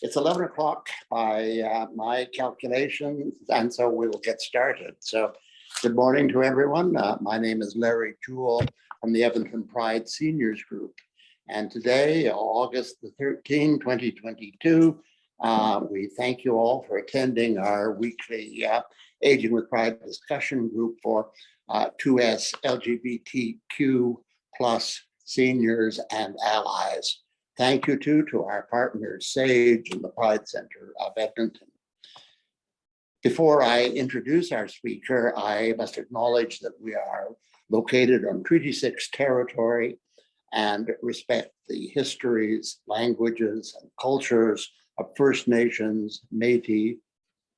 It's 11 o'clock by my calculations, and so we will get started. So good morning to everyone. My name is Larry Jewell from the Edmonton Pride Seniors Group. And today, August the 13th, 2022, we thank you all for attending our weekly Aging with Pride discussion group for 2S LGBTQ plus seniors and allies. Thank you too to our partners, SAGE and the Pride Center of Edmonton. Before I introduce our speaker, I must acknowledge that we are located on Treaty 6 territory and respect the histories, languages, and cultures of First Nations, Métis,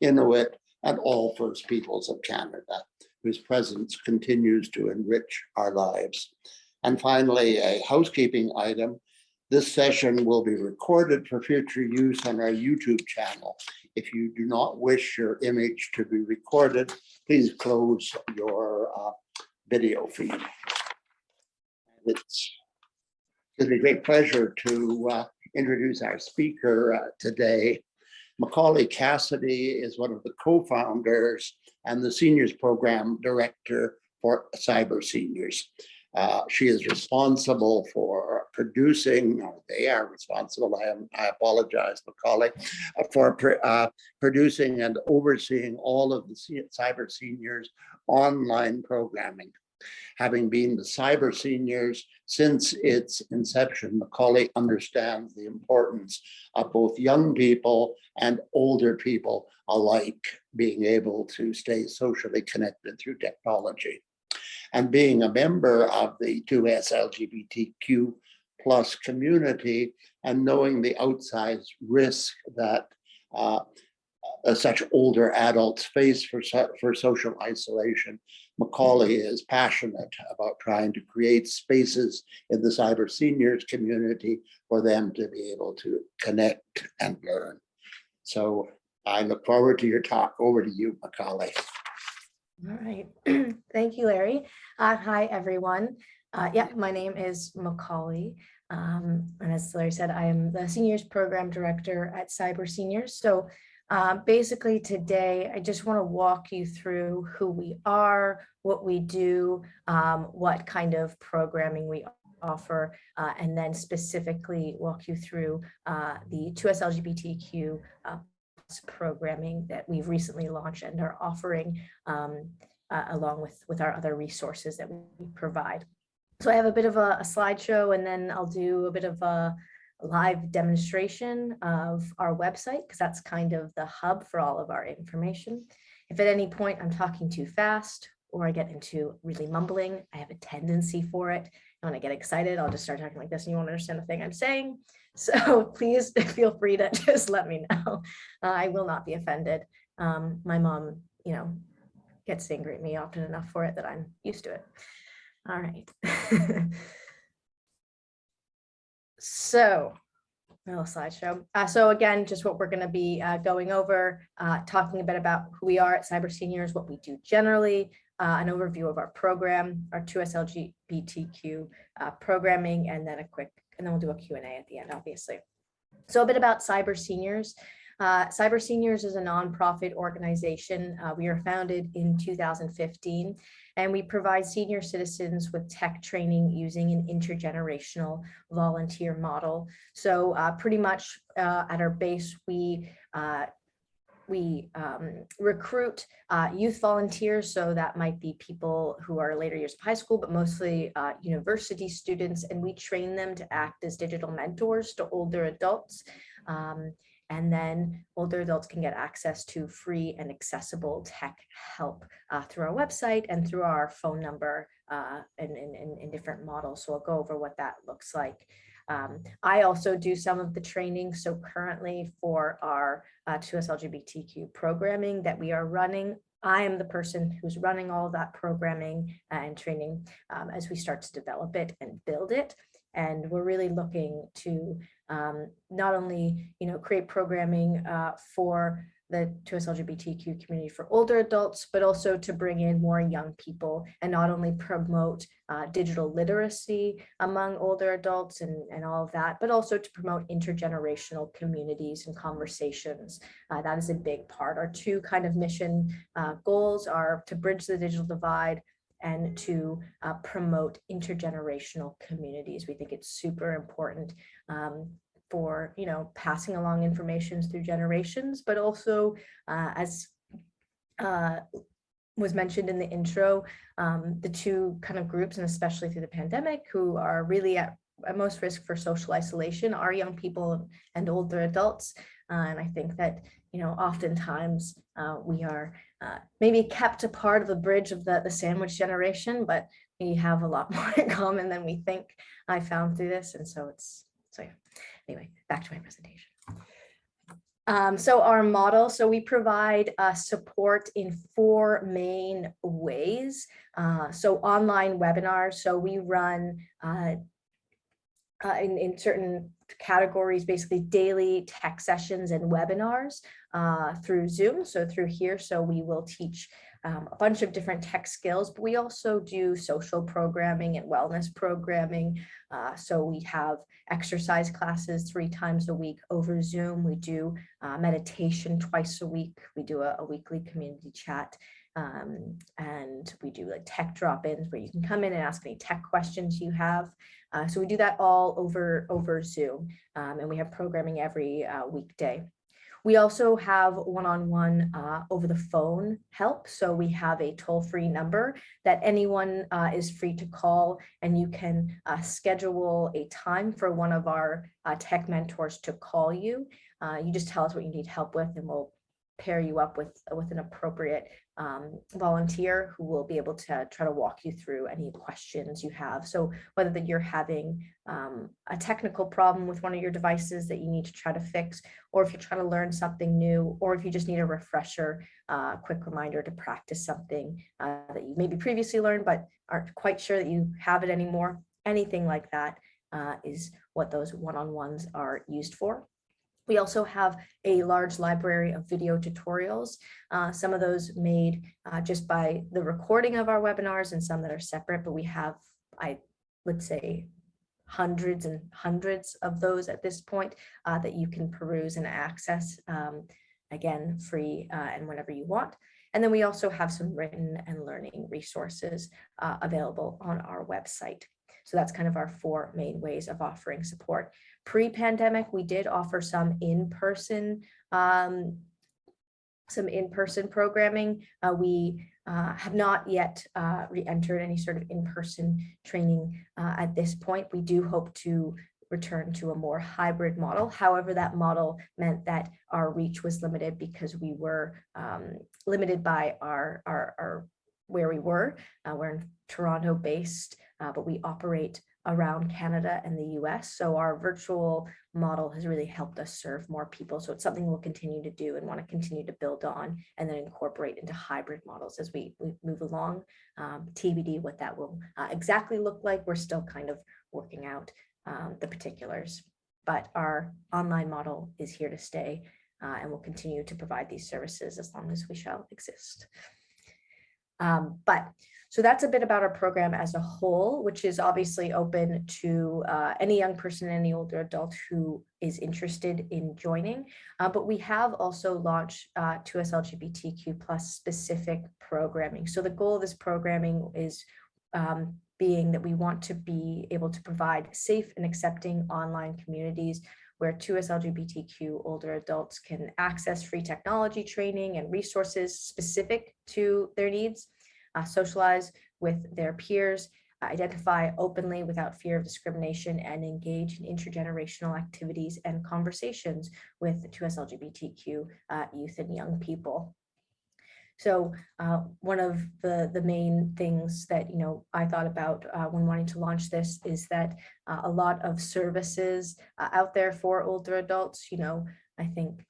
Inuit, and all First Peoples of Canada, whose presence continues to enrich our lives. And finally, a housekeeping item. This session will be recorded for future use on our YouTube channel. If you do not wish your image to be recorded, please close your video feed. It's gives me great pleasure to introduce our speaker today. Macaulee Cassaday is one of the co-founders and the Seniors Program Director for Cyber Seniors. She is responsible for producing, or they are responsible, I apologize, Macaulee, for producing and overseeing all of the Cyber Seniors online programming. Having been the Cyber Seniors since its inception, Macaulee understands the importance of both young people and older people alike being able to stay socially connected through technology. And being a member of the 2S LGBTQ plus community and knowing the outsized risk that such older adults face for social isolation, Macaulee is passionate about trying to create spaces in the Cyber Seniors community for them to be able to connect and learn. So I look forward to your talk. Over to you, Macaulee. All right. Thank you, Larry. Hi, everyone. My name is Macaulee. And as Larry said, I am the Seniors Program Director at Cyber Seniors. So basically today, I just want to walk you through who we are, what we do, what kind of programming we offer, and then specifically walk you through the 2S LGBTQ programming that we've recently launched and are offering along with our other resources that we provide. So I have a bit of a slideshow, and then I'll do a bit of a live demonstration of our website, because that's kind of the hub for all of our information. If at any point I'm talking too fast or I get into really mumbling, I have a tendency for it. And when I get excited, I'll just start talking like this and you won't understand the thing I'm saying. So please feel free to just let me know. I will not be offended. My mom, gets angry at me often enough for it that I'm used to it. All right. So, a little slideshow. So again, just what we're going to be going over, talking a bit about who we are at Cyber Seniors, what we do generally, an overview of our program, our 2S LGBTQ programming, and then we'll do a Q&A at the end, obviously. So a bit about Cyber Seniors. Cyber Seniors is a nonprofit organization. We were founded in 2015, and we provide senior citizens with tech training using an intergenerational volunteer model. So pretty much at our base, we recruit youth volunteers, so that might be people who are later years of high school, but mostly university students, and we train them to act as digital mentors to older adults. And then older adults can get access to free and accessible tech help through our website and through our phone number in different models. So I'll go over what that looks like. I also do some of the training. So currently for our 2S LGBTQ programming that we are running, I am the person who's running all of that programming and training as we start to develop it and build it. And we're really looking to not only, create programming for the 2S LGBTQ community for older adults, but also to bring in more young people and not only promote digital literacy among older adults and all of that, but also to promote intergenerational communities and conversations. That is a big part. Our two kind of mission goals are to bridge the digital divide and to promote intergenerational communities. We think it's super important for, you know, passing along information through generations, but also as was mentioned in the intro, the two kind of groups, and especially through the pandemic, who are really at most risk for social isolation are young people and older adults. And I think that, you know, oftentimes we are maybe kept a part of the bridge of the sandwich generation, but we have a lot more in common than we think. I found through this. And so yeah. Anyway, back to my presentation. So our model, so we provide support in 4 main ways. So online webinars, so we run in certain categories, basically daily tech sessions and webinars through Zoom, so through here. So we will teach a bunch of different tech skills, but we also do social programming and wellness programming. So we have exercise classes 3 times a week over Zoom. We do meditation twice a week. We do a weekly community chat. And we do like tech drop-ins where you can come in and ask any tech questions you have. So we do that all over Zoom, and we have programming every weekday. We also have one-on-one over the phone help. So we have a toll-free number that anyone is free to call, and you can schedule a time for one of our tech mentors to call you. You just tell us what you need help with, and we'll pair you up with an appropriate volunteer who will be able to try to walk you through any questions you have. So whether that you're having a technical problem with one of your devices that you need to try to fix, or if you're trying to learn something new, or if you just need a refresher, quick reminder to practice something that you maybe previously learned but aren't quite sure that you have it anymore, anything like that is what those one-on-ones are used for. We also have a large library of video tutorials, some of those made just by the recording of our webinars and some that are separate, but we have, I would say, hundreds and hundreds of those at this point that you can peruse and access, again, free and whenever you want. And then we also have some written and learning resources available on our website. So that's kind of our 4 main ways of offering support. Pre-pandemic, we did offer some in-person programming. We have not yet re-entered any sort of in-person training at this point. We do hope to return to a more hybrid model. However, that model meant that our reach was limited because we were limited by our where we were. We're in Toronto based, but we operate around Canada and the US. So our virtual model has really helped us serve more people. So it's something we'll continue to do and want to continue to build on and then incorporate into hybrid models as we move along. TBD what that will exactly look like. We're still kind of working out the particulars, but our online model is here to stay and will continue to provide these services as long as we shall exist. So that's a bit about our program as a whole, which is obviously open to any young person, any older adult who is interested in joining. But we have also launched 2S LGBTQ+ specific programming. So the goal of this programming is being that we want to be able to provide safe and accepting online communities where 2S LGBTQ older adults can access free technology training and resources specific to their needs, socialize with their peers, identify openly without fear of discrimination, and engage in intergenerational activities and conversations with 2S LGBTQ youth and young people. So one of the main things that I thought about when wanting to launch this is that a lot of services out there for older adults, I think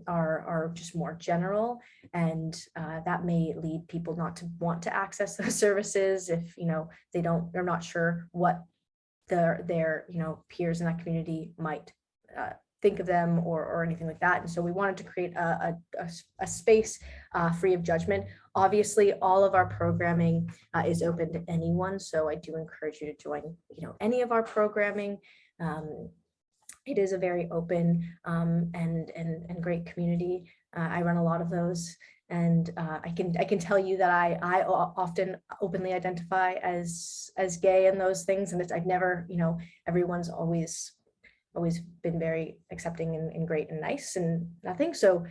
are just more general, and that may lead people not to want to access those services if they're not sure what their peers in that community might think of them or anything like that. And so we wanted to create a space free of judgment. Obviously, all of our programming is open to anyone. So I do encourage you to join, any of our programming. It is a very open and great community. I run a lot of those, and I can tell you that I often openly identify as gay and those things, and I've never, everyone's always been very accepting and great and nice and nothing. So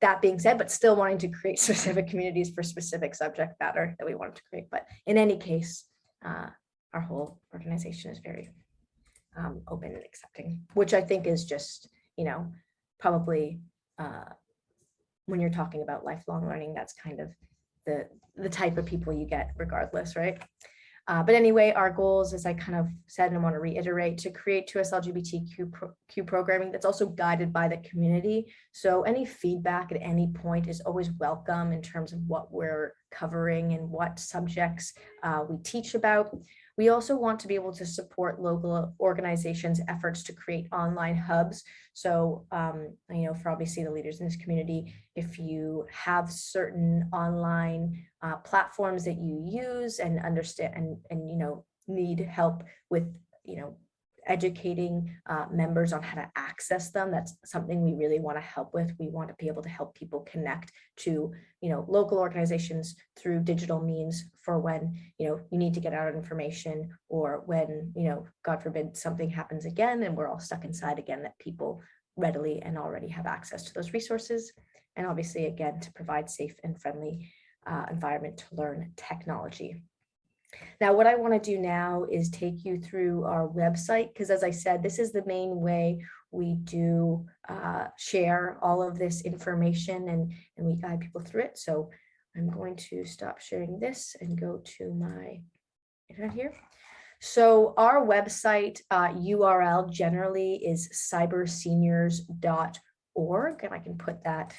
that being said, but still wanting to create specific communities for specific subject matter that we wanted to create. But in any case, our whole organization is very open and accepting, which I think is just, probably when you're talking about lifelong learning, that's kind of the type of people you get regardless, right? But anyway, our goals, as I kind of said, and I want to reiterate, to create 2S LGBTQ programming that's also guided by the community. So any feedback at any point is always welcome in terms of what we're covering and what subjects we teach about. We also want to be able to support local organizations' efforts to create online hubs. So, for obviously the leaders in this community, if you have certain online platforms that you use and understand and need help with, educating members on how to access them, that's something we really want to help with. We want to be able to help people connect to, local organizations through digital means for when, you need to get out information, or when, God forbid, something happens again and we're all stuck inside again, that people readily and already have access to those resources. And obviously, again, to provide safe and friendly environment to learn technology. Now, what I want to do now is take you through our website, because as I said, this is the main way we do share all of this information and we guide people through it. So I'm going to stop sharing this and go to my internet here. So our website URL generally is cyberseniors.org, and I can put that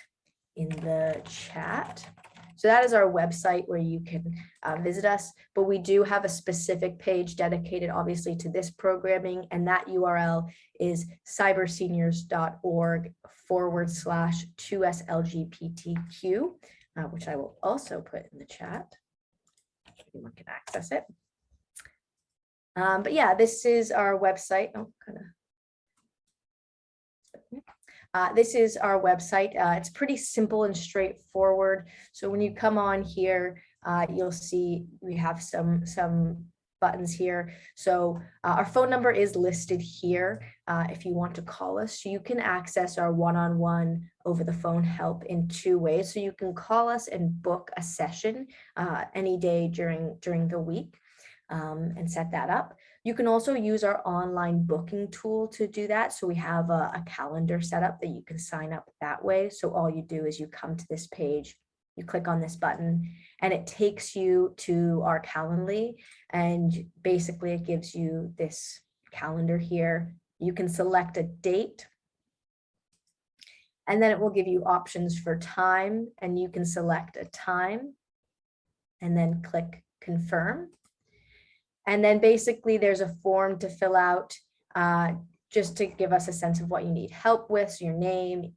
in the chat. So that is our website where you can visit us, but we do have a specific page dedicated obviously to this programming, and that URL is cyberseniors.org/2SLGBTQ, which I will also put in the chat. Anyone can access it. But yeah, this is our website. This is our website. It's pretty simple and straightforward. So when you come on here, you'll see we have some buttons here. So our phone number is listed here if you want to call us. So you can access our one-on-one over the phone help in two ways. So you can call us and book a session any day during the week and set that up. You can also use our online booking tool to do that. So we have a calendar set up that you can sign up that way. So all you do is you come to this page, you click on this button, and it takes you to our Calendly. And basically it gives you this calendar here. You can select a date, and then it will give you options for time, and you can select a time and then click confirm. And then basically there's a form to fill out just to give us a sense of what you need help with. So your name,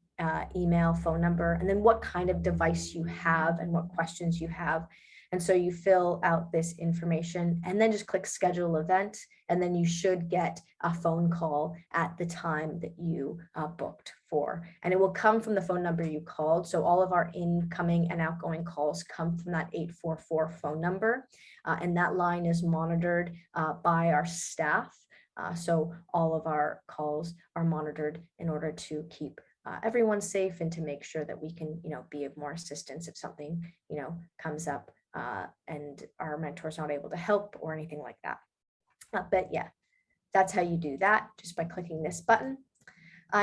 email, phone number, and then what kind of device you have and what questions you have. And so you fill out this information and then just click schedule event. And then you should get a phone call at the time that you booked for. And it will come from the phone number you called. So all of our incoming and outgoing calls come from that 844 phone number. And that line is monitored by our staff. So all of our calls are monitored in order to keep everyone safe and to make sure that we can, be of more assistance if something, comes up and our mentor's not able to help or anything like that. But yeah, that's how you do that, just by clicking this button.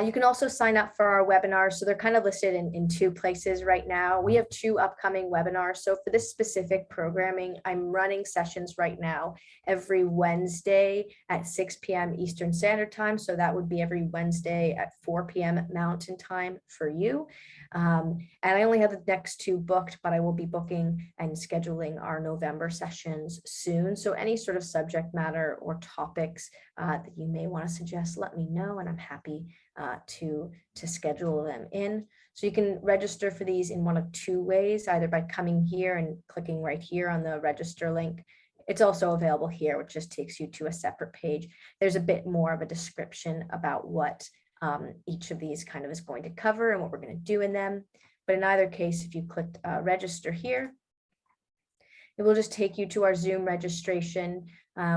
You can also sign up for our webinars. So they're kind of listed in two places right now. We have 2 upcoming webinars. So for this specific programming, I'm running sessions right now every Wednesday at 6 p.m. Eastern Standard Time. So that would be every Wednesday at 4 p.m. Mountain Time for you. And I only have the next 2 booked, but I will be booking and scheduling our November sessions soon. So any sort of subject matter or topics that you may want to suggest, let me know, and I'm happy to schedule them in. So you can register for these in one of two ways, either by coming here and clicking right here on the register link. It's also available here, which just takes you to a separate page. There's a bit more of a description about what each of these kind of is going to cover and what we're going to do in them. But in either case, if you clicked register here, it will just take you to our Zoom registration.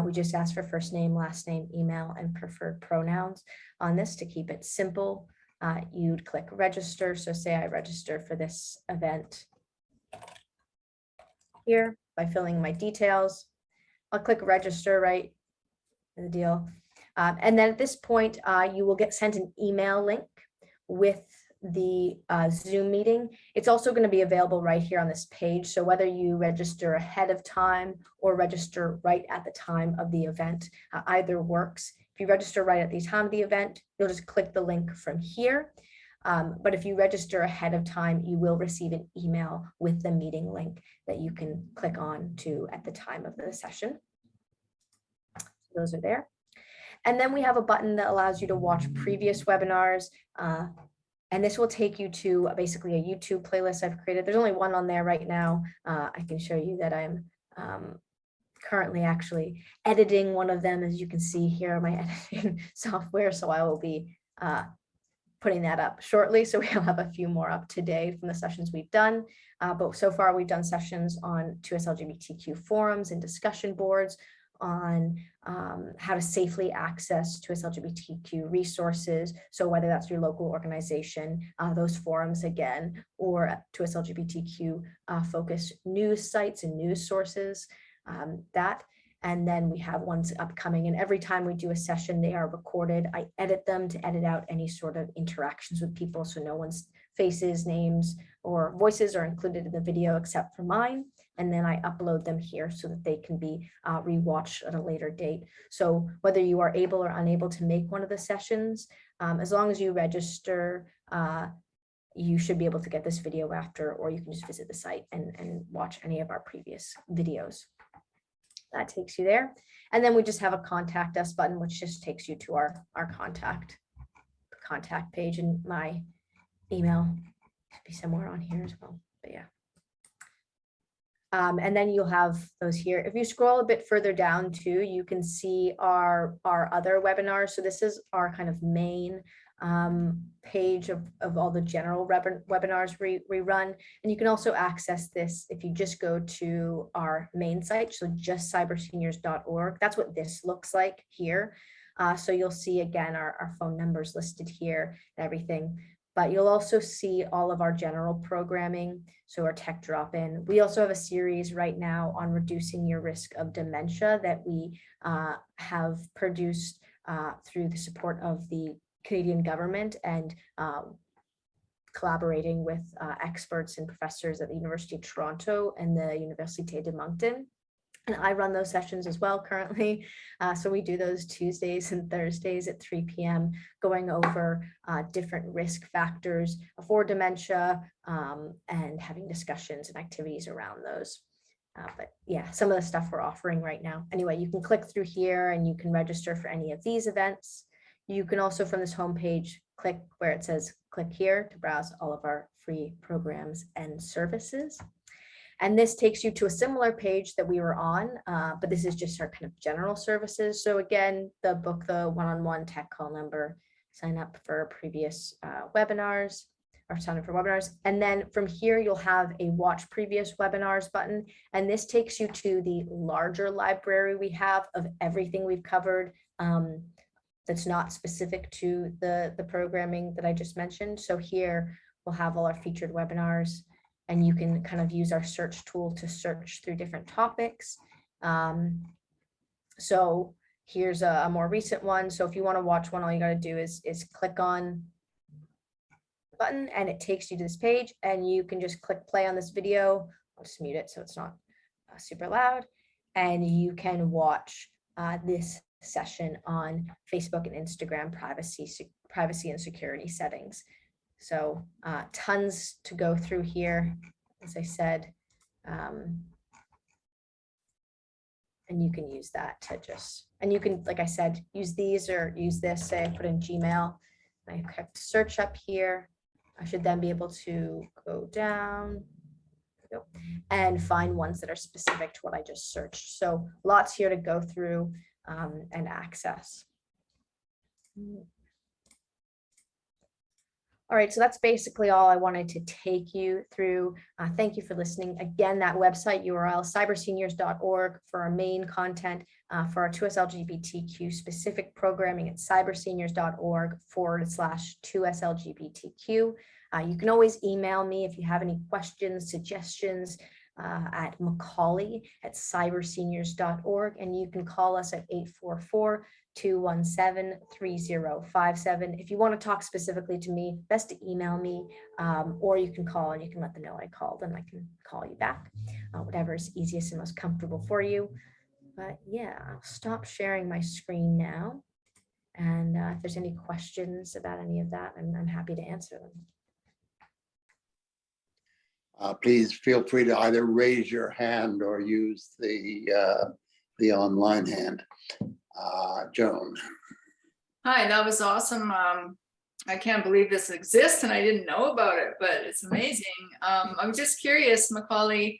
We just ask for first name, last name, email, and preferred pronouns on this to keep it simple. You'd click register. So say I register for this event here by filling my details. I'll click register, right? The deal. And then at this point, you will get sent an email link with the Zoom meeting. It's also going to be available right here on this page. So whether you register ahead of time or register right at the time of the event, either works. If you register right at the time of the event, you'll just click the link from here. But if you register ahead of time, you will receive an email with the meeting link that you can click on to at the time of the session. Those are there. And then we have a button that allows you to watch previous webinars. And this will take you to basically a YouTube playlist I've created. There's only one on there right now. I can show you that I'm currently actually editing one of them, as you can see here on my editing software. So I will be putting that up shortly. So we'll have a few more up today from the sessions we've done. But so far we've done sessions on 2S LGBTQ forums and discussion boards, on how to safely access 2S LGBTQ resources. So whether that's your local organization, those forums again, or 2S LGBTQ focused news sites and news sources, and then we have ones upcoming, and every time we do a session, they are recorded. I edit them to edit out any sort of interactions with people, so no one's faces, names, or voices are included in the video except for mine. And then I upload them here so that they can be rewatched at a later date. So whether you are able or unable to make one of the sessions, as long as you register, you should be able to get this video after, or you can just visit the site and watch any of our previous videos. That takes you there. And then we just have a contact us button, which just takes you to our contact page, and my email should be somewhere on here as well, but yeah. And then you'll have those here. If you scroll a bit further down too, you can see our other webinars. So this is our kind of main page of all the general webinars we run. And you can also access this if you just go to our main site, so just cyberseniors.org. That's what this looks like here. So you'll see again our phone numbers listed here and everything. But you'll also see all of our general programming, so our tech drop-in. We also have a series right now on reducing your risk of dementia that we have produced through the support of the Canadian government and collaborating with experts and professors at the University of Toronto and the Université de Moncton. And I run those sessions as well currently. So we do those Tuesdays and Thursdays at 3 p.m. going over different risk factors for dementia and having discussions and activities around those. But yeah, some of the stuff we're offering right now. Anyway, you can click through here and you can register for any of these events. You can also, from this homepage, click where it says click here to browse all of our free programs and services. And this takes you to a similar page that we were on, but this is just our kind of general services. So again, the book, the one-on-one tech call number, sign up for previous webinars, or sign up for webinars. And then from here, you'll have a watch previous webinars button. And this takes you to the larger library we have of everything we've covered that's not specific to the programming that I just mentioned. So here we'll have all our featured webinars, and you can kind of use our search tool to search through different topics. So here's a more recent one. So if you want to watch one, all you got to do is click on the button and it takes you to this page, and you can just click play on this video. I'll just mute it so it's not super loud. And you can watch this session on Facebook and Instagram privacy and security settings. So tons to go through here, as I said, and you can use that to just, and you can, like I said, use these or use this, say I put in Gmail, I click search up here. I should then be able to go down and find ones that are specific to what I just searched. So lots here to go through and access. All right, so that's basically all I wanted to take you through. Thank you for listening. Again, that website URL, cyberseniors.org for our main content. For our 2SLGBTQ specific programming at cyberseniors.org/2SLGBTQ. You can always email me if you have any questions, suggestions at Macaulee@cyberseniors.org, and you can call us at 844-217-3057. If you want to talk specifically to me, best to email me, or you can call and you can let them know I called and I can call you back, whatever is easiest and most comfortable for you. But yeah, I'll stop sharing my screen now. And if there's any questions about any of that, I'm happy to answer them. Please feel free to either raise your hand or use the online hand. Joan. Hi, that was awesome. I can't believe this exists and I didn't know about it, but it's amazing. I'm just curious, Macaulee,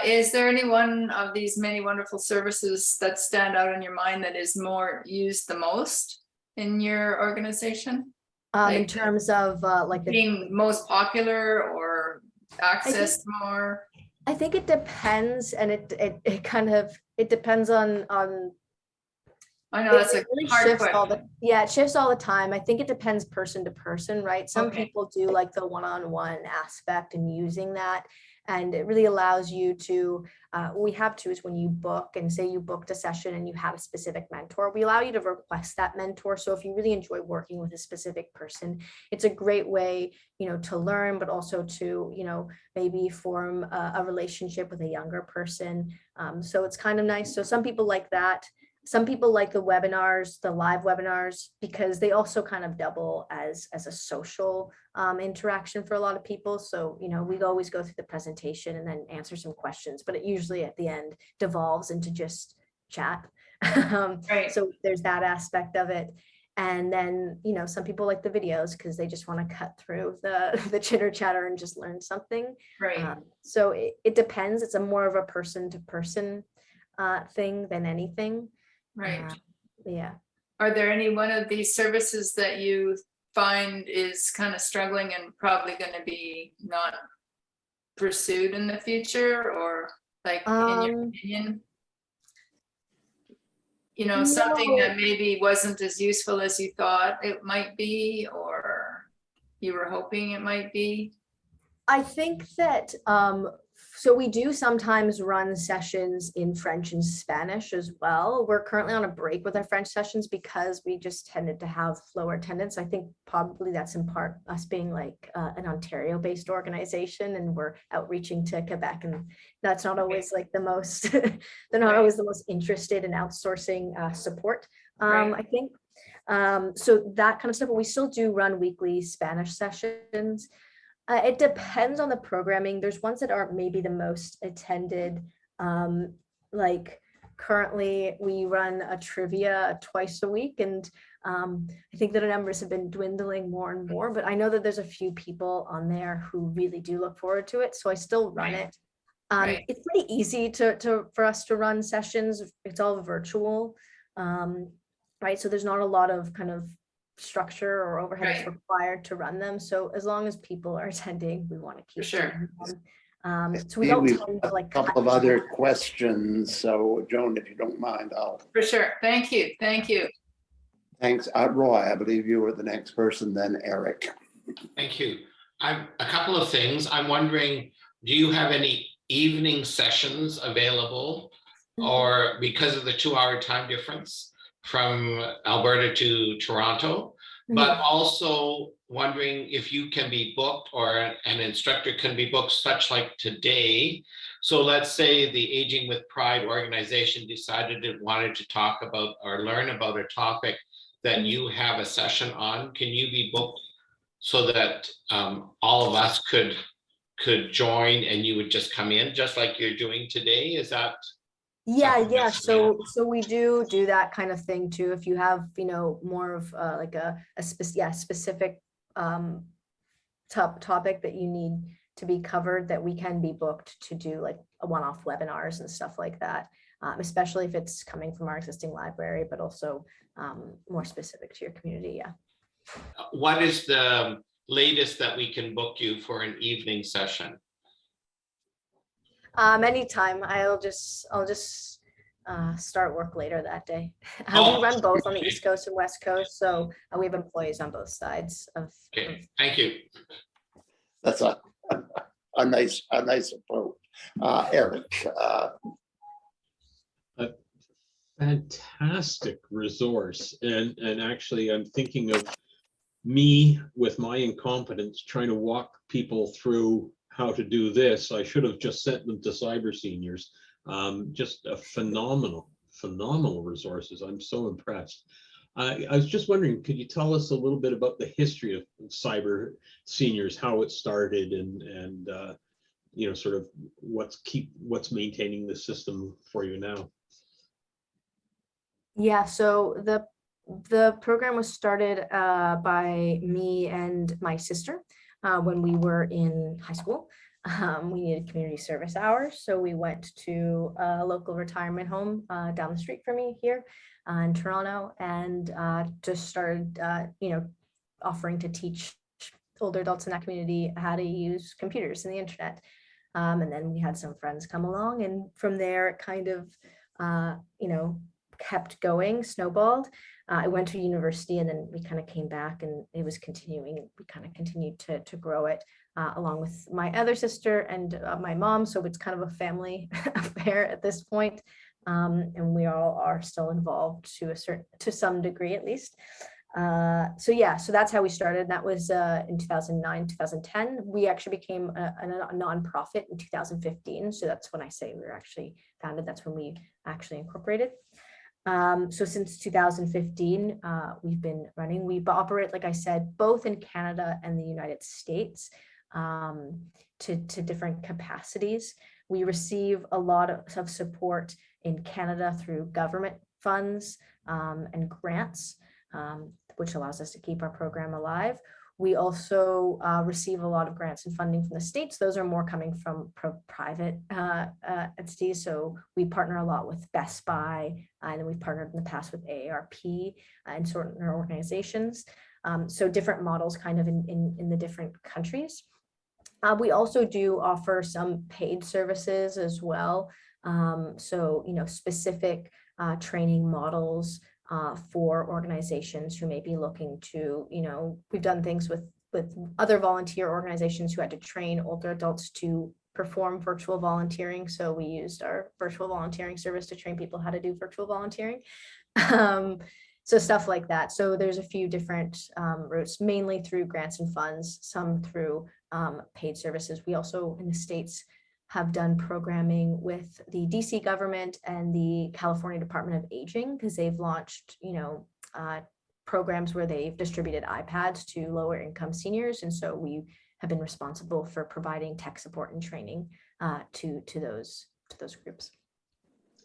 is there any one of these many wonderful services that stand out in your mind that is more used the most in your organization? In terms of like being most popular or accessed more? I think it depends, and it depends on I know that's a really hard shifts question. it shifts all the time. I think it depends person to person, right? Some Okay. people do like the one-on-one aspect and using that, and it really allows you to, we have to is when you book and say you booked a session and you have a specific mentor, we allow you to request that mentor. So if you really enjoy working with a specific person, it's a great way, to learn, but also to, maybe form a relationship with a younger person. So it's kind of nice. So some people like that. Some people like the webinars, the live webinars, because they also kind of double as a social interaction for a lot of people. So, we always go through the presentation and then answer some questions, but it usually at the end devolves into just chat. Right. So there's that aspect of it. And then, some people like the videos because they just want to cut through the chitter chatter and just learn something. Right. So it depends. It's a more of a person to person thing than anything. Right. Yeah. Are there any one of these services that you find is kind of struggling and probably going to be not pursued in the future, or like in your opinion? Something that maybe wasn't as useful as you thought it might be, or you were hoping it might be? I think that so we do sometimes run sessions in French and Spanish as well. We're currently on a break with our French sessions because we just tended to have lower attendance. I think probably that's in part us being like an Ontario-based organization, and we're outreaching to Quebec, and that's not always like the most, they're not always the most interested in outsourcing support, I think. So that kind of stuff, but we still do run weekly Spanish sessions. It depends on the programming. There's ones that aren't maybe the most attended. Like currently we run a trivia twice a week, and I think that the numbers have been dwindling more and more, but I know that there's a few people on there who really do look forward to it. So I still run it. It's pretty easy for us to run sessions. It's all virtual, right? So there's not a lot of kind of structure or overhead that's required to run them. So as long as people are attending, we want to keep doing them. So we don't tend to like a couple of other questions. So Joan, if you don't mind, I'll. For sure. Thank you. Thank you. Thanks. Roy, I believe you were the next person, then Eric. Thank you. I've a couple of things. I'm wondering, do you have any evening sessions available, or because of the 2-hour time difference from Alberta to Toronto, but also wondering if you can be booked or an instructor can be booked such like today. So let's say the Aging with Pride organization decided it wanted to talk about or learn about a topic that you have a session on. Can you be booked so that all of us could join and you would just come in just like you're doing today? Is that Yeah. Supplements, So we do that kind of thing too. If you have, more of like a specific topic that you need to be covered, that we can be booked to do like a one-off webinars and stuff like that, especially if it's coming from our existing library, but also more specific to your community. Yeah. What is the latest that we can book you for an evening session? Anytime. I'll just start work later that day. Oh, We run both on the okay. East Coast and West Coast, so we have employees on both sides of. Okay, thank you. That's a nice approach. Eric, A fantastic resource. And actually, I'm thinking of me with my incompetence trying to walk people through how to do this. I should have just sent them to Cyber Seniors. Just a phenomenal resources. I'm so impressed. I was just wondering, could you tell us a little bit about the history of Cyber Seniors, how it started, and sort of what's maintaining the system for you now? Yeah, so the program was started by me and my sister when we were in high school. We needed community service hours, so we went to a local retirement home down the street from me here in Toronto, and just started, offering to teach older adults in that community how to use computers and the internet. And then we had some friends come along, and from there it kind of, kept going, snowballed. I went to university, and then we kind of came back, and it was continuing. We kind of continued to grow it along with my other sister and my mom. So it's kind of a family affair at this point. And we all are still involved to some degree, at least. So that's how we started. That was in 2009, 2010. We actually became a nonprofit in 2015. So that's when I say we were actually founded. That's when we actually incorporated. So since 2015, we've been running. We operate, like I said, both in Canada and the United States, to different capacities. We receive a lot of support in Canada through government funds and grants, which allows us to keep our program alive. We also receive a lot of grants and funding from the States. Those are more coming from private entities. So we partner a lot with Best Buy, and then we've partnered in the past with AARP and certain organizations. So different models kind of in the different countries. We also do offer some paid services as well. So, specific training models for organizations who may be looking to, we've done things with other volunteer organizations who had to train older adults to perform virtual volunteering. So we used our virtual volunteering service to train people how to do virtual volunteering. So stuff like that. So there's a few different routes, mainly through grants and funds, some through paid services. We also in the States have done programming with the DC government and the California Department of Aging, because they've launched, programs where they've distributed iPads to lower income seniors. And so we have been responsible for providing tech support and training to those groups.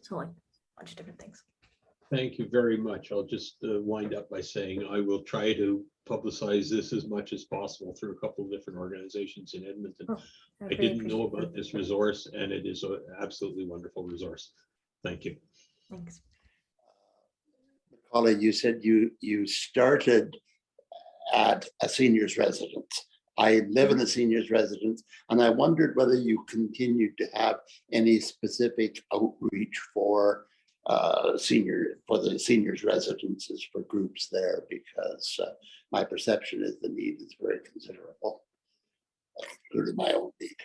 So like a bunch of different things. Thank you very much. I'll just wind up by saying I will try to publicize this as much as possible through a couple of different organizations in Edmonton. I didn't know about this resource, and it is an absolutely wonderful resource. Thank you. Thanks. Macaulee, you said you started at a seniors residence. I live in a seniors residence, and I wondered whether you continued to have any specific outreach for the seniors residences for groups there, because my perception is the need is very considerable, including my own need.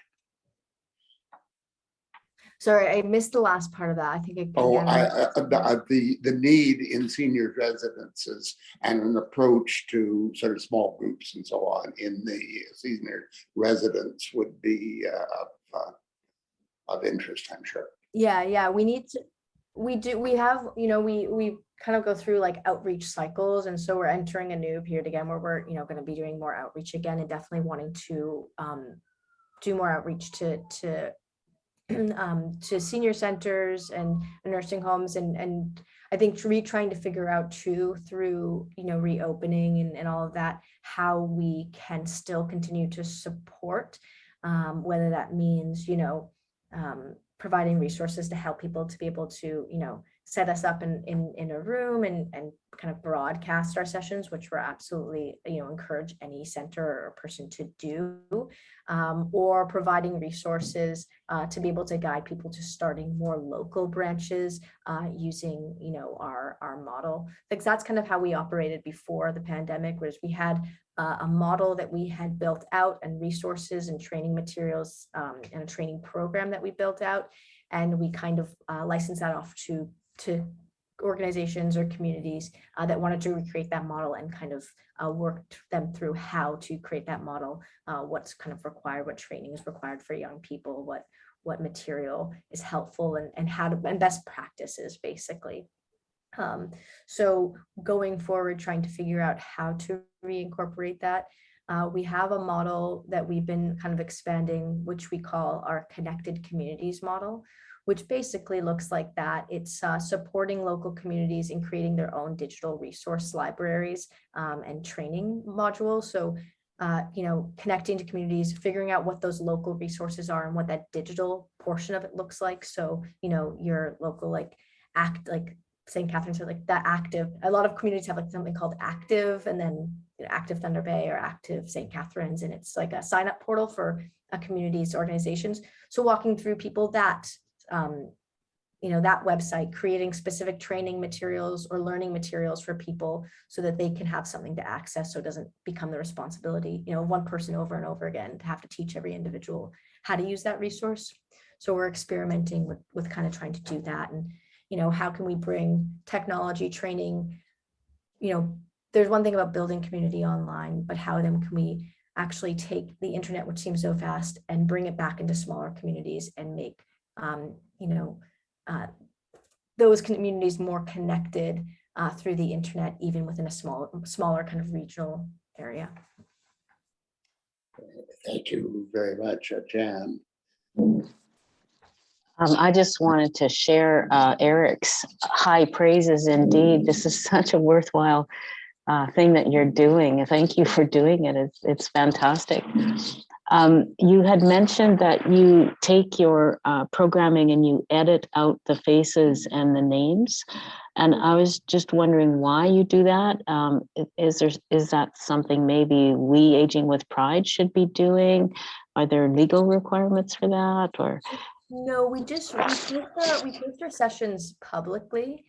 Sorry, I missed the last part of that. I think The need in senior residences and an approach to sort of small groups and so on in the senior residence would be of interest, I'm sure. Yeah, we kind of go through like outreach cycles, and so we're entering a new period again where we're going to be doing more outreach again, and definitely wanting to do more outreach to to senior centers and nursing homes, and I think trying to figure out too, through reopening and all of that, how we can still continue to support, whether that means providing resources to help people to be able to set us up in a room and kind of broadcast our sessions, which we're absolutely encourage any center or person to do, or providing resources to be able to guide people to starting more local branches using our model. Because that's kind of how we operated before the pandemic, was we had a model that we had built out, and resources and training materials, and a training program that we built out, and we kind of licensed that off to organizations or communities that wanted to recreate that model, and kind of worked them through how to create that model, what's kind of required, what training is required for young people, what material is helpful, and how to, and best practices basically. So going forward, trying to figure out how to reincorporate that. We have a model that we've been kind of expanding, which we call our connected communities model, which basically looks like that. It's supporting local communities in creating their own digital resource libraries and training modules. So, connecting to communities, figuring out what those local resources are and what that digital portion of it looks like. So, your local St. Catharines, or that active, a lot of communities have something called active, and then active Thunder Bay or active St. Catharines. And it's like a sign up portal for communities, organizations. So walking through people that, that website, creating specific training materials or learning materials for people so that they can have something to access. So it doesn't become the responsibility, one person over and over again to have to teach every individual how to use that resource. So we're experimenting with kind of trying to do that. And how can we bring technology training? There's one thing about building community online, but how then can we actually take the internet, which seems so fast, and bring it back into smaller communities and make, those communities more connected through the internet, even within a smaller kind of regional area. Thank you very much, Jan. I just wanted to share Eric's high praises indeed. This is such a worthwhile thing that you're doing. Thank you for doing it. It's fantastic. You had mentioned that you take your programming and you edit out the faces and the names. And I was just wondering why you do that. Is that something maybe we Aging with Pride should be doing? Are there legal requirements for that, or? No, we post our sessions publicly.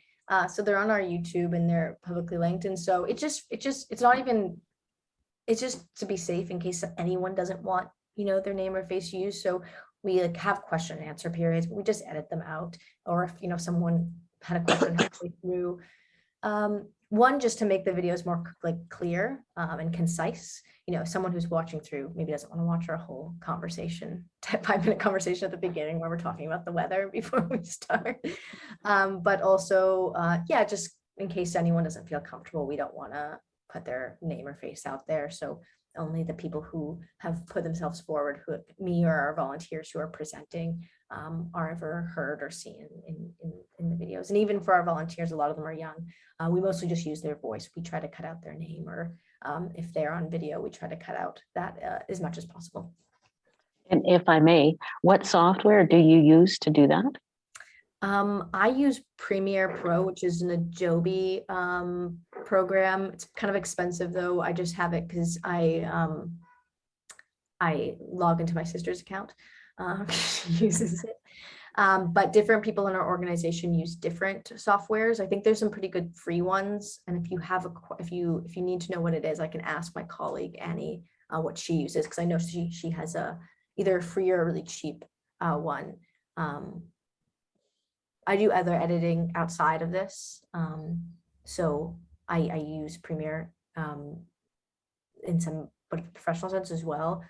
So they're on our YouTube and they're publicly linked. And so it's just to be safe in case anyone doesn't want, their name or face used. So we have question and answer periods, but we just edit them out. Or if, someone had a question halfway through, one, just to make the videos more clear and concise. Someone who's watching through maybe doesn't want to watch our whole conversation, 5-minute conversation at the beginning where we're talking about the weather before we start. But also, just in case anyone doesn't feel comfortable, we don't want to put their name or face out there. So only the people who have put themselves forward, me or our volunteers who are presenting, are ever heard or seen in the videos. And even for our volunteers, a lot of them are young. We mostly just use their voice. We try to cut out their name, or if they're on video, we try to cut out that as much as possible. And if I may, what software do you use to do that? I use Premiere Pro, which is an Adobe program. It's kind of expensive though. I just have it because I log into my sister's account. She uses it. But different people in our organization use different softwares. I think there's some pretty good free ones. And if you have if you need to know what it is, I can ask my colleague Annie what she uses, because I know she has either a free or a really cheap one. I do other editing outside of this. So I use Premiere in some professional sense as well,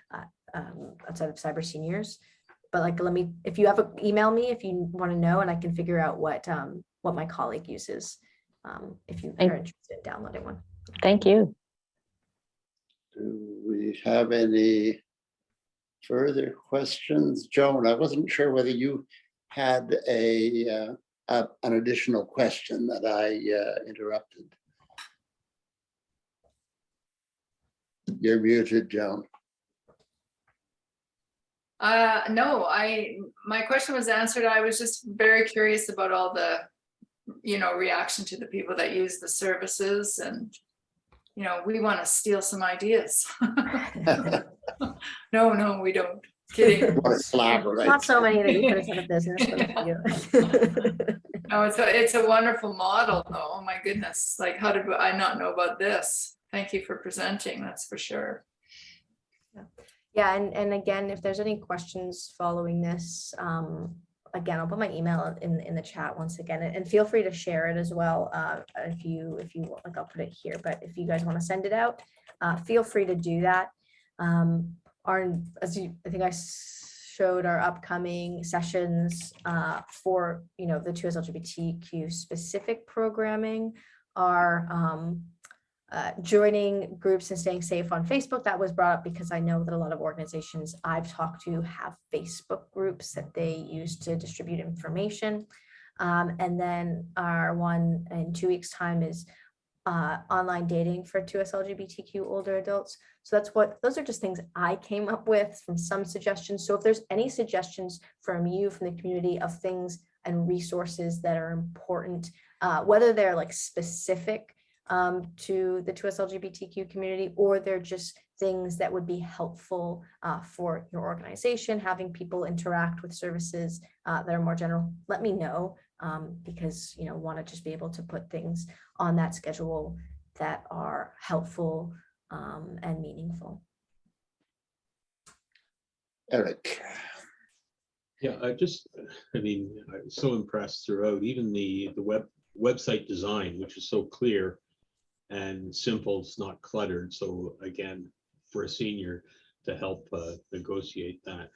outside of Cyber Seniors. But if you email me if you want to know, and I can figure out what my colleague uses, if you are interested in downloading one. Thank you. Do we have any Further questions? Joan, I wasn't sure whether you had an additional question that I interrupted. You're muted, Joan. No, my question was answered. I was just very curious about all the, reaction to the people that use the services, and, we want to steal some ideas. No, we don't. Kidding. Want to collaborate. Not so many that you put us out of business, but a few. No, it's a wonderful model though. Oh my goodness. Like, how did I not know about this? Thank you for presenting, that's for sure. Yeah, and again, if there's any questions following this, again, I'll put my email in the chat once again, and feel free to share it as well. If you like, I'll put it here, but if you guys want to send it out, feel free to do that. I think I showed our upcoming sessions for the 2S LGBTQ specific programming are joining groups and staying safe on Facebook. That was brought up because I know that a lot of organizations I've talked to have Facebook groups that they use to distribute information. And then our one in 2 weeks' time is online dating for 2S LGBTQ older adults. So those are just things I came up with from some suggestions. So if there's any suggestions from you, from the community, of things and resources that are important, whether they're like specific to the 2S LGBTQ community, or they're just things that would be helpful for your organization, having people interact with services that are more general, let me know, because want to just be able to put things on that schedule that are helpful and meaningful. Eric. Yeah, I was so impressed throughout, even the website design, which is so clear and simple, it's not cluttered. So again, for a senior to help negotiate that,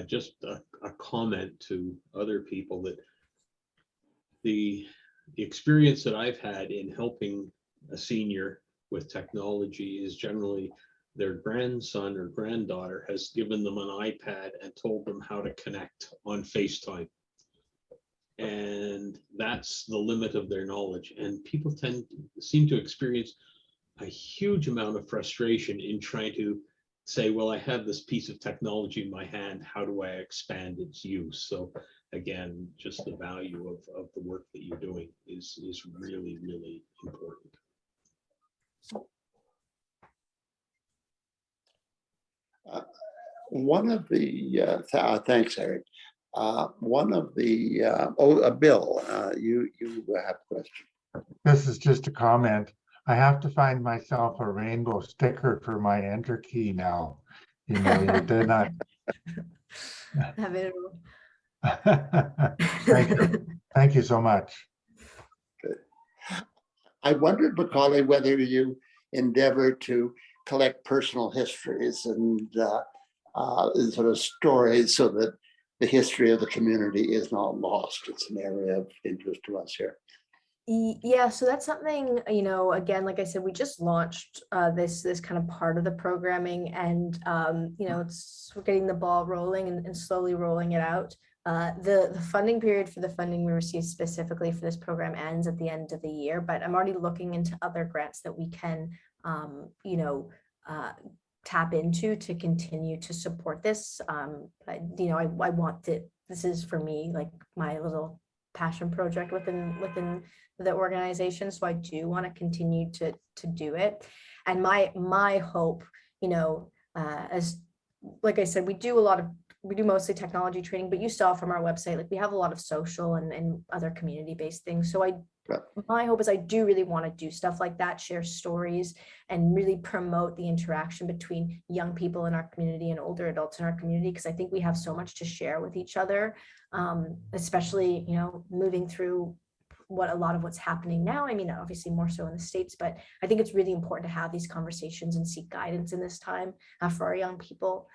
just a comment to other people that the experience that I've had in helping a senior with technology is generally their grandson or granddaughter has given them an iPad and told them how to connect on FaceTime. And that's the limit of their knowledge. And people seem to experience a huge amount of frustration in trying to say, well, I have this piece of technology in my hand, how do I expand its use? So again, just the value of the work that you're doing is really, really important. One of the thanks, Eric. One of the Bill, you have a question. This is just a comment. I have to find myself a rainbow sticker for my enter key now. You did not. Have it. Thank you. Thank you so much. Good. I wondered, Macaulee, whether you endeavor to collect personal histories and sort of stories so that the history of the community is not lost. It's an area of interest to us here. Yeah, so that's something, again, like I said, we just launched this kind of part of the programming, and we're getting the ball rolling and slowly rolling it out. The funding period for the funding we received specifically for this program ends at the end of the year, but I'm already looking into other grants that we can tap into to continue to support this. I want it. This is for me like my little passion project within the organization. So I do want to continue to do it. And my hope, as like I said, we do mostly technology training, but you saw from our website, like we have a lot of social and other community-based things. So my hope is I do really want to do stuff like that, share stories, and really promote the interaction between young people in our community and older adults in our community, because I think we have so much to share with each other, especially, moving through a lot of what's happening now. I mean, obviously more so in the States, but I think it's really important to have these conversations and seek guidance in this time for our young people.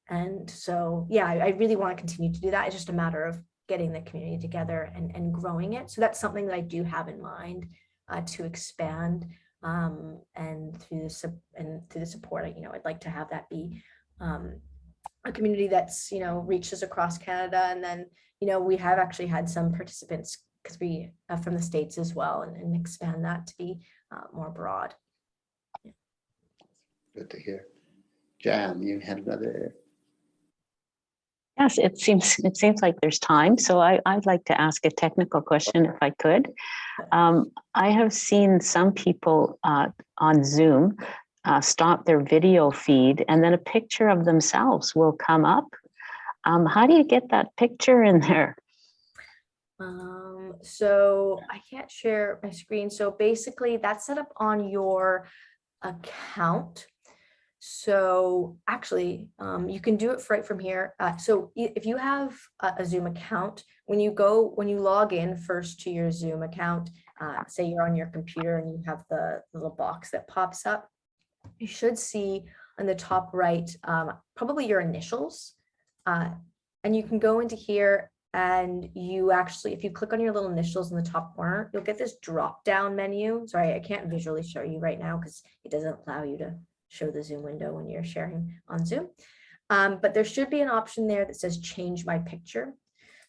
And so, yeah, I really want to continue to do that. It's just a matter of getting the community together and growing it. So that's something that I do have in mind to expand, and through the support, I'd like to have that be a community that's, reaches across Canada. And then, we have actually had some participants because we from the States as well, and expand that to be more broad. Good to hear. Jan, you had another. Yes, it seems like there's time. So I'd like to ask a technical question if I could. I have seen some people on Zoom stop their video feed, and then a picture of themselves will come up. How do you get that picture in there? So I can't share my screen. So basically that's set up on your account. So actually, you can do it right from here. So if you have a Zoom account, when you log in first to your Zoom account, say you're on your computer and you have the little box that pops up, you should see on the top right, probably your initials. And you can go into here and you actually, if you click on your little initials in the top corner, you'll get this drop down menu. Sorry, I can't visually show you right now because it doesn't allow you to show the Zoom window when you're sharing on Zoom. But there should be an option there that says change my picture.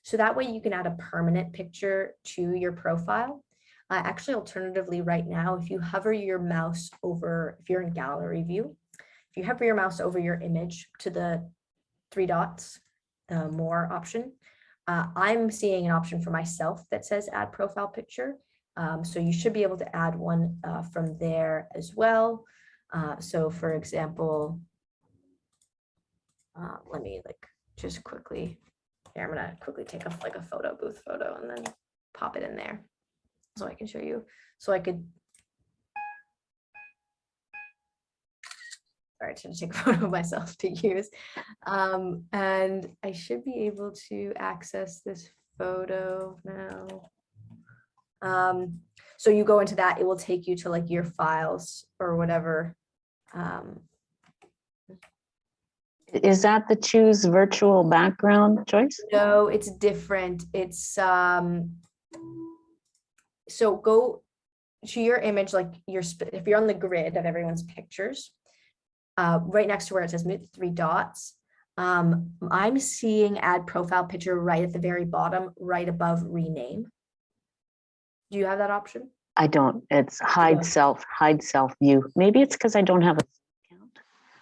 So that way you can add a permanent picture to your profile. Actually, alternatively, right now, if you hover your mouse over, if you're in gallery view, if you hover your mouse over your image to the 3 dots, the more option, I'm seeing an option for myself that says add profile picture. So you should be able to add one from there as well. So for example, let me just quickly, here, I'm gonna quickly take a photo booth photo and then pop it in there so I can show you. So I could, sorry, to take a photo of myself to use. And I should be able to access this photo now. So you go into that, it will take you to your files or whatever. Is that the choose virtual background choice? No, it's different. It's so go to your image, if you're on the grid of everyone's pictures, right next to where it says 3 dots. I'm seeing add profile picture right at the very bottom, right above rename. Do you have that option? I don't. It's hide self view. Maybe it's because I don't have a account.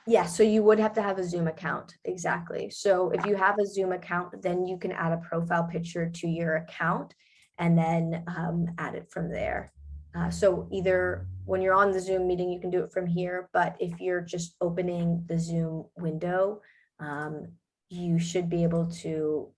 Yeah, so you would have to have a Zoom account. Exactly. So if you have a Zoom account, then you can add a profile picture to your account and then add it from there. So either when you're on the Zoom meeting, you can do it from here, but if you're just opening the Zoom window, you should be able to,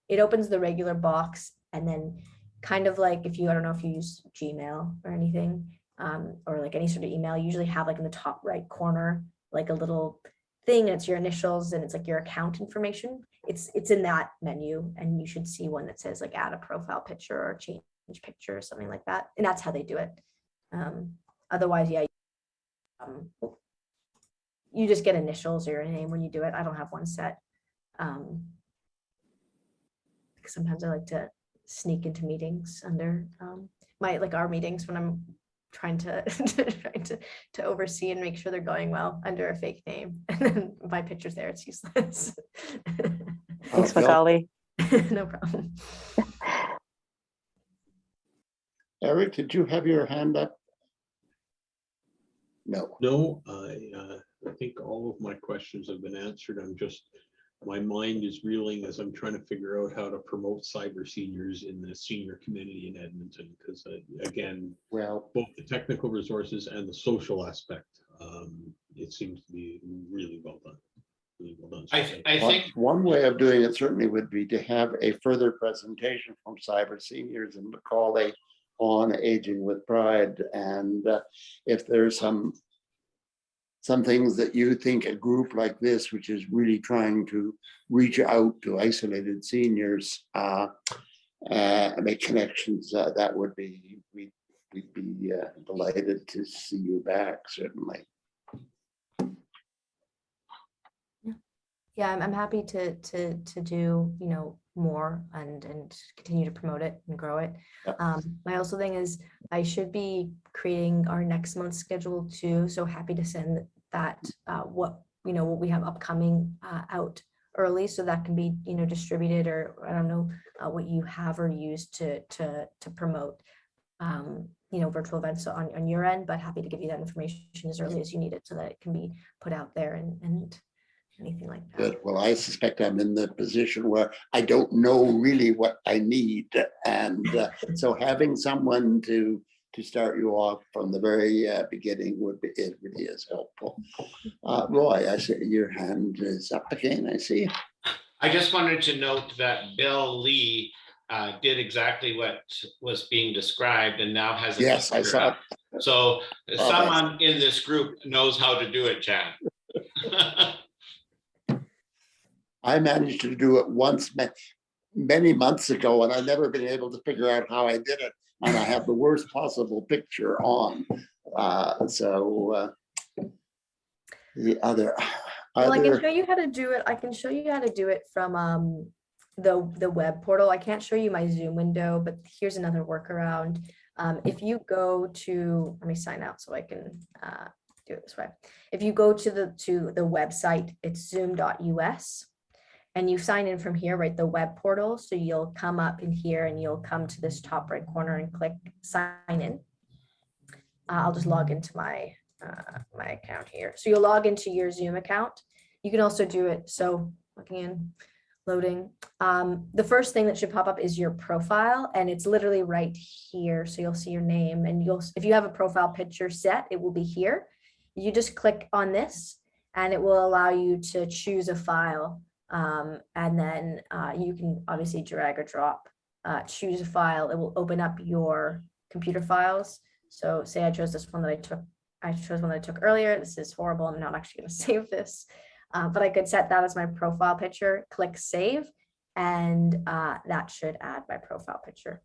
it opens the regular box, and then kind of I don't know if you use Gmail or anything, or any sort of email, you usually have in the top right corner, a little thing, and it's your initials and it's your account information. It's in that menu, and you should see one that says add a profile picture or change picture or something like that. And that's how they do it. Otherwise, yeah, you just get initials or your name when you do it. I don't have one set. Because sometimes I like to sneak into meetings under our meetings when I'm trying to to oversee and make sure they're going well under a fake name, and then my picture's there, it's useless. Thanks, Macaulee. No problem. Eric, did you have your hand up? No. No, I think all of my questions have been answered. My mind is reeling as I'm trying to figure out how to promote cyber seniors in the senior community in Edmonton, because again, Well, both the technical resources and the social aspect, it seems to be really well done. Really well done. I think one way of doing it certainly would be to have a further presentation from cyber seniors in Macaulee on Aging with Pride. And if there's some things that you think a group like this, which is really trying to reach out to isolated seniors, make connections, that would be, we'd be delighted to see you back, certainly. Yeah, I'm happy to do more and continue to promote it and grow it. Yep. My also thing is I should be creating our next month's schedule too. So happy to send that what what we have upcoming out early, so that can be, distributed, or I don't know what you have or use to promote, virtual events on your end, but happy to give you that information as early as you need it so that it can be put out there and anything like that. Good. Well, I suspect I'm in the position where I don't know really what I need. And so having someone to start you off from the very beginning it really is helpful. Roy, I see your hand is up again, I see. I just wanted to note that Bill Lee did exactly what was being described and now has. Yes, I saw it. So someone in this group knows how to do it, Jan. I managed to do it once many months ago, and I've never been able to figure out how I did it. And I have the worst possible picture on. The other. Well, I can show you how to do it. I can show you how to do it from the web portal. I can't show you my Zoom window, but here's another workaround. If you go to, let me sign out so I can do it this way. If you go to the website, it's zoom.us. And you sign in from here, right, the web portal. So you'll come up in here and you'll come to this top right corner and click sign in. I'll just log into my account here. So you'll log into your Zoom account. You can also do it. So looking in, loading. The first thing that should pop up is your profile, and it's literally right here. So you'll see your name, and if you have a profile picture set, it will be here. You just click on this and it will allow you to choose a file. And then you can obviously drag or drop, choose a file. It will open up your computer files. So say I chose this one that I took. I chose one that I took earlier. This is horrible. I'm not actually going to save this, but I could set that as my profile picture, click save, and that should add my profile picture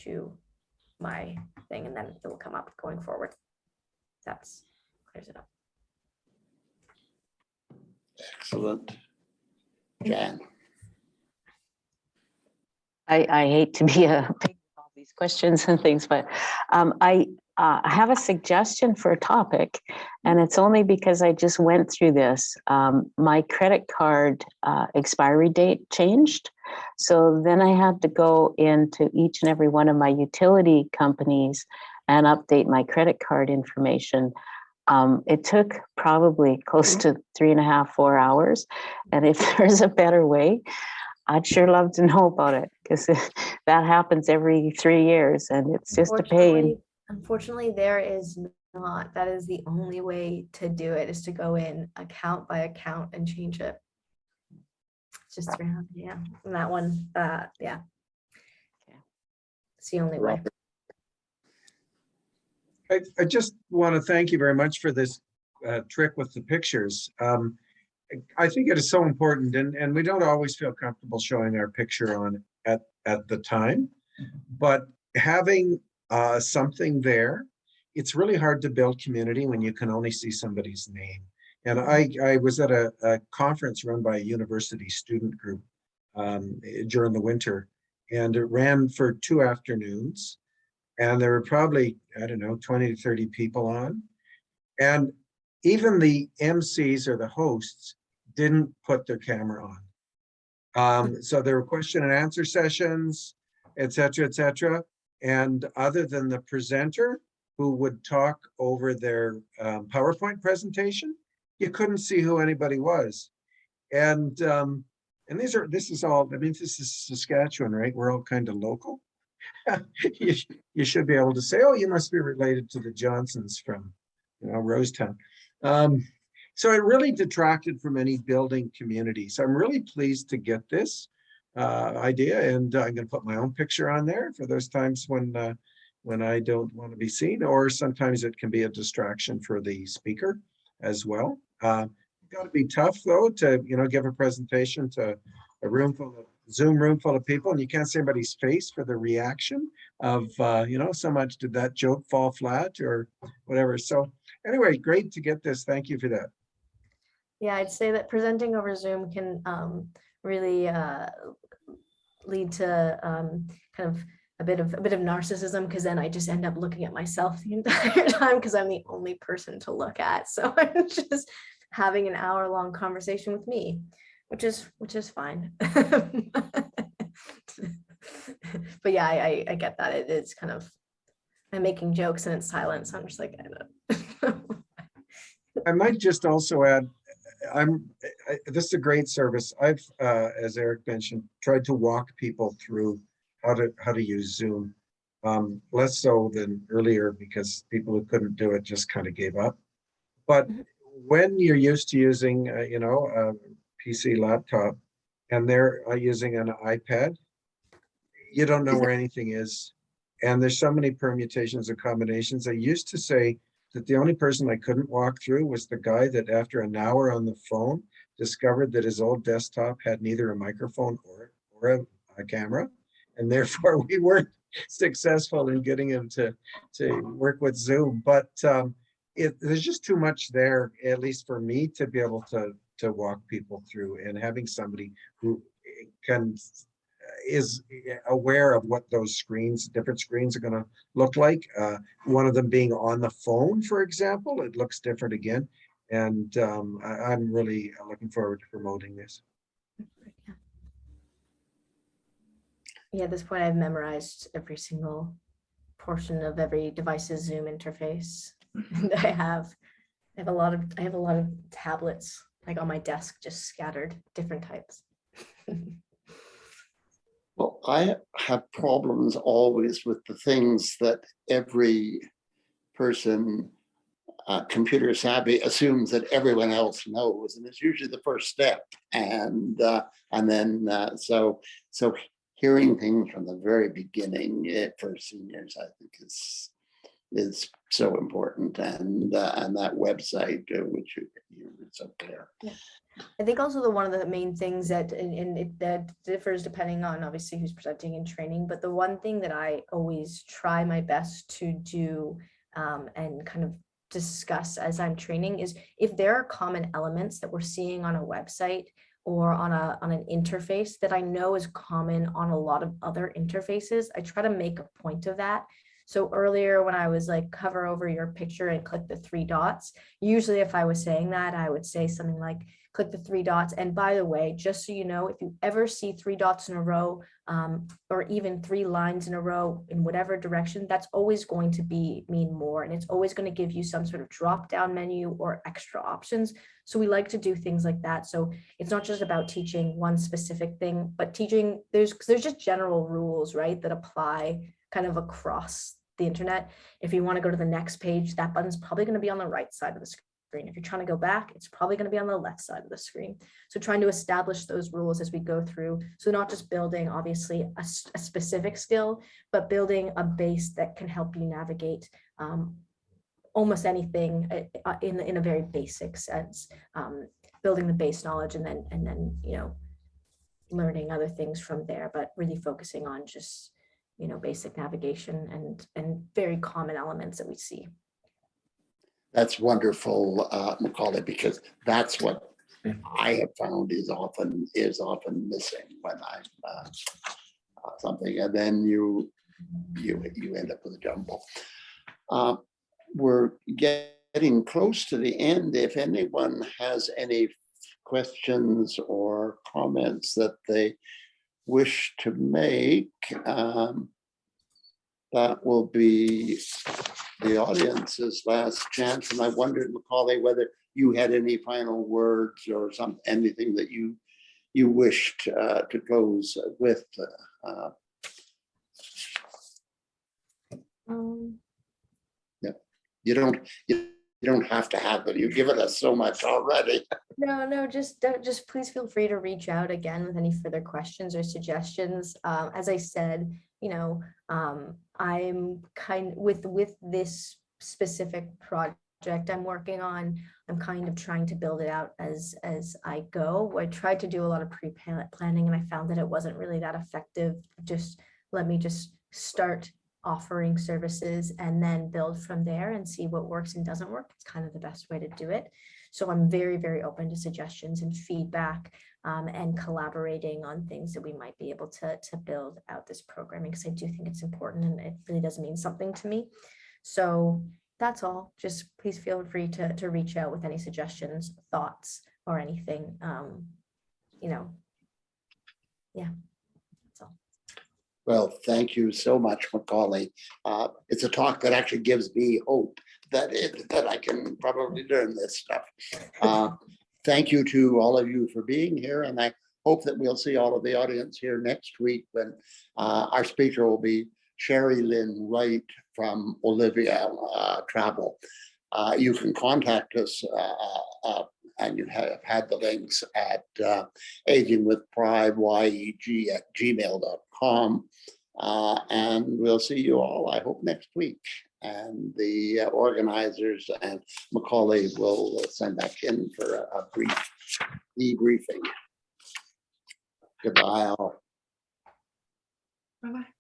to my thing, and then it will come up going forward. That's clears it up. Excellent. Jan. I hate to be a pig with all these questions and things, but I have a suggestion for a topic, and it's only because I just went through this. My credit card expiry date changed. So then I had to go into each and every one of my utility companies and update my credit card information. It took probably close to 3.5, 4 hours. And if there's a better way, I'd sure love to know about it, because that happens every 3 years and it's just a pain. Unfortunately, there is not. That is the only way to do it, is to go in account by account and change it. It's just, yeah, and that one, yeah. It's the only way. I just want to thank you very much for this trick with the pictures. I think it is so important, and we don't always feel comfortable showing our picture on at the time, but having something there, it's really hard to build community when you can only see somebody's name. And I was at a conference run by a university student group during the winter, and it ran for 2 afternoons. And there were probably, I don't know, 20 to 30 people on. And even the MCs or the hosts didn't put their camera on. So there were question and answer sessions, et cetera, and other than the presenter who would talk over their PowerPoint presentation, you couldn't see who anybody was. And this is all, I mean, this is Saskatchewan, right? We're all kind of local. You should be able to say, oh, you must be related to the Johnsons from, Rosetown. So it really detracted from any building community. So I'm really pleased to get this idea, and I'm going to put my own picture on there for those times when I don't want to be seen, or sometimes it can be a distraction for the speaker as well. Got to be tough though to give a presentation to a room full of Zoom room full of people, and you can't see anybody's face for the reaction of so much did that joke fall flat or whatever. So anyway, great to get this. Thank you for that. Yeah, I'd say that presenting over Zoom can really lead to kind of a bit of narcissism, because then I just end up looking at myself the entire time because I'm the only person to look at. So I'm just having an hour-long conversation with me, which is fine. But yeah, I get that. It is kind of, I'm making jokes and it's silence. I'm just like, I don't. I might just also add, this is a great service. I've, as Eric mentioned, tried to walk people through how to use Zoom. Less so than earlier because people who couldn't do it just kind of gave up. But when you're used to using, a PC laptop and they're using an iPad, you don't know where anything is. And there's so many permutations and combinations. I used to say that the only person I couldn't walk through was the guy that after an hour on the phone discovered that his old desktop had neither a microphone or a camera. And therefore we weren't successful in getting him to work with Zoom. But there's just too much there, at least for me, to be able to walk people through, and having somebody who is aware of what those different screens are going to look like. One of them being on the phone, for example, it looks different again. And I'm really looking forward to promoting this. Yeah, at this point, I've memorized every single portion of every device's Zoom interface. And I have a lot of tablets like on my desk, just scattered, different types. Well, I have problems always with the things that every person, computer savvy, assumes that everyone else knows, and it's usually the first step. And then so hearing things from the very beginning for seniors, I think is so important, and that website, which you so clear. Yeah. I think also one of the main things that that differs depending on obviously who's presenting and training, but the one thing that I always try my best to do and kind of discuss as I'm training is if there are common elements that we're seeing on a website or on an interface that I know is common on a lot of other interfaces, I try to make a point of that. So earlier when I was like, hover over your picture and click the 3 dots, usually if I was saying that, I would say something like, click the 3 dots. And by the way, just so you know, if you ever see 3 dots in a row, or even 3 lines in a row in whatever direction, that's always going to mean more. And it's always going to give you some sort of drop down menu or extra options. So we like to do things like that. So it's not just about teaching one specific thing, but teaching, there's just general rules, right, that apply kind of across the internet. If you want to go to the next page, that button's probably going to be on the right side of the screen. If you're trying to go back, it's probably going to be on the left side of the screen. So trying to establish those rules as we go through. So not just building obviously a specific skill, but building a base that can help you navigate almost anything in a very basic sense, building the base knowledge and then learning other things from there, but really focusing on just basic navigation and very common elements that we see. That's wonderful, Macaulee, because that's what I have found is often missing when I'm something, and then you end up with a jumble. We're getting close to the end. If anyone has any questions or comments that they wish to make, that will be the audience's last chance. And I wondered, Macaulee, whether you had any final words or anything that you wished to close with. Yeah, you don't have to have it. You've given us so much already. No, just please feel free to reach out again with any further questions or suggestions. As I said, I'm kind with this specific project I'm working on. I'm kind of trying to build it out as I go. I tried to do a lot of pre-planning and I found that it wasn't really that effective. Let me start offering services and then build from there and see what works and doesn't work. It's kind of the best way to do it. So I'm very, very open to suggestions and feedback and collaborating on things that we might be able to build out this programming, because I do think it's important and it really does mean something to me. So That's all. Just please feel free to reach out with any suggestions, thoughts, or anything. You know, yeah, that's all. Well, thank you so much, Macaulee. It's a talk that actually gives me hope that I can probably learn this stuff. Thank you to all of you for being here, and I hope that we'll see all of the audience here next week when our speaker will be Sherry Lynn Wright from Olivia Travel. You can contact us, and you have had the links at agingwithpride@gmail.com. And we'll see you all, I hope, next week. And the organizers and Macaulee will send back in for a brief debriefing. Goodbye all. Bye-bye.